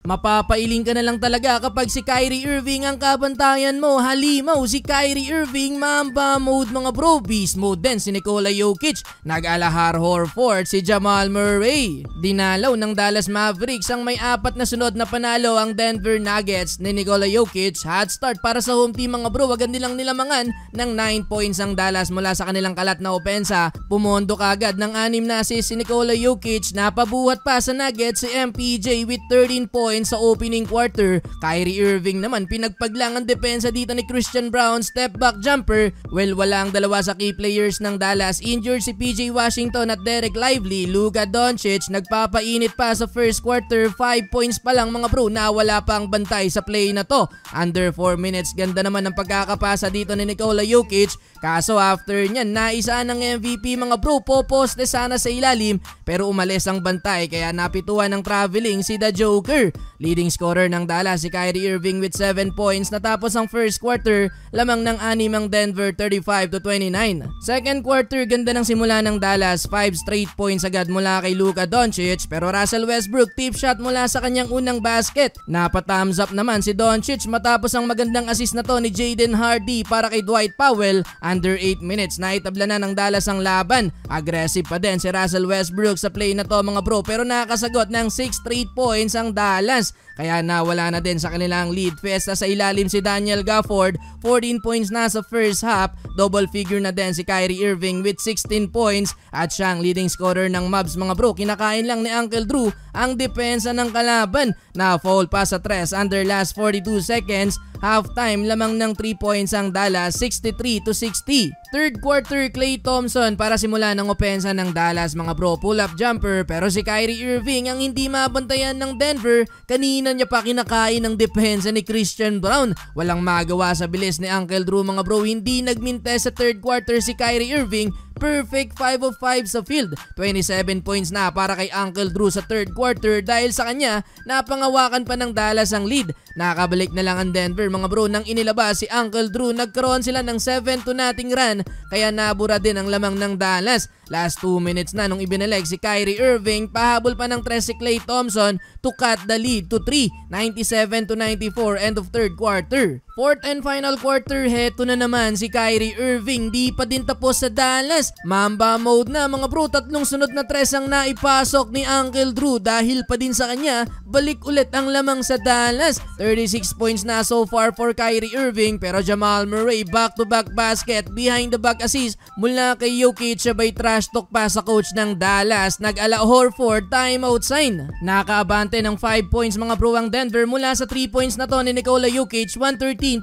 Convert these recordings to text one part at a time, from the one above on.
Mapapailing ka na lang talaga kapag si Kyrie Irving ang kabantayan mo. Halimaw si Kyrie Irving, Mamba mode mga bro. Beast mode din si Nikola Jokic. Nag-alahar Horford si Jamal Murray. Dinalaw ng Dallas Mavericks ang may 4 na sunod na panalo ang Denver Nuggets ni Nikola Jokic. Hot start para sa home team mga bro. Agad nilang nilamangan ng 9 points ang Dallas mula sa kanilang kalat na opensa. Pumondo kagad ng 6 na assist si Nikola Jokic. Napabuhat pa sa Nuggets si MPJ with 13 points sa opening quarter. Kyrie Irving naman pinagpaglang ang depensa dito ni Christian Braun, step back jumper. Well, wala ang dalawa sa key players ng Dallas. Injured si PJ Washington at Derek Lively. Luka Doncic nagpapainit pa sa first quarter. 5 points pa lang mga bro, nawala pa ang bantay sa play na to. Under 4 minutes, ganda naman ang pagkakapasa dito ni Nikola Jokic. Kaso after nyan, naisaan ng MVP mga bro. Poposte sana sa ilalim pero umalis ang bantay kaya napituan ng traveling si The Joker. Leading scorer ng Dallas si Kyrie Irving with 7 points. Natapos ang first quarter, lamang ng 6 ang Denver 35-29. Second quarter, ganda ng simula ng Dallas. 5 straight points agad mula kay Luka Doncic pero Russell Westbrook tip shot mula sa kanyang unang basket. Napa-thumbs up naman si Doncic matapos ang magandang assist na to ni Jaden Hardy para kay Dwight Powell. Under 8 minutes, naitabla na ng Dallas ang laban. Aggressive pa din si Russell Westbrook sa play na to mga bro pero nakasagot ng 6 straight points ang Dallas. Kaya nawala na din sa kanilang lead. Fiesta sa ilalim si Daniel Gafford. 14 points na sa first half. Double figure na din si Kyrie Irving with 16 points. At siyang leading scorer ng Mavs mga bro. Kinakain lang ni Uncle Drew ang depensa ng kalaban. Na foul pa sa 3 under last 42 seconds. Halftime, lamang ng 3 points ang Dallas, 63-60. Third quarter, Klay Thompson para simula ng opensa ng Dallas mga bro. Pull-up jumper pero si Kyrie Irving ang hindi mabantayan ng Denver. Kanina niya pa kinakain ng depensa ni Christian Braun. Walang magawa sa bilis ni Uncle Drew mga bro. Hindi nagminte sa third quarter si Kyrie Irving. Perfect 5 of 5 sa field. 27 points na para kay Uncle Drew sa third quarter dahil sa kanya napangawakan pa ng Dallas ang lead. Nakabalik na lang ang Denver mga bro nang inilabas si Uncle Drew. Nagkaroon sila ng 7-0 run kaya nabura din ang lamang ng Dallas. Last 2 minutes na nung ibinalik si Kyrie Irving, pahabol pa ng 3 si Klay Thompson to cut the lead to 3, 97-94 end of third quarter. Fourth and final quarter, heto na naman si Kyrie Irving, di pa din tapos sa Dallas. Mamba mode na mga bro, 3 sunod na 3 ang naipasok ni Uncle Drew dahil pa din sa kanya, balik ulit ang lamang sa Dallas. 36 points na so far for Kyrie Irving pero Jamal Murray back-to-back basket, behind the back assist mula kay Jokic sabay trash talk pa sa coach ng Dallas. Nag-ala Horford, timeout sign. Nakaabante ng 5 points mga bro ang Denver mula sa 3 points na to ni Nikola Jokic, 113-108.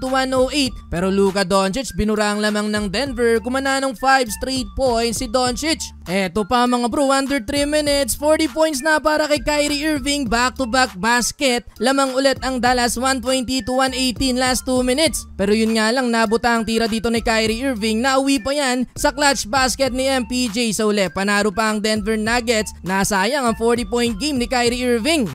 Pero Luka Doncic binura ang lamang ng Denver, kumana ng 5 straight points si Doncic. Eto pa mga bro, under 3 minutes, 40 points na para kay Kyrie Irving, back-to-back basket. Lamang ulit ang Dallas, 120-118 last 2 minutes. Pero yun nga lang, nabuta ang tira dito ni Kyrie Irving. Nauwi pa yan sa clutch basket ni MPJ. Sa uli, panaro pa ang Denver Nuggets. Nasayang ang 40-point game ni Kyrie Irving.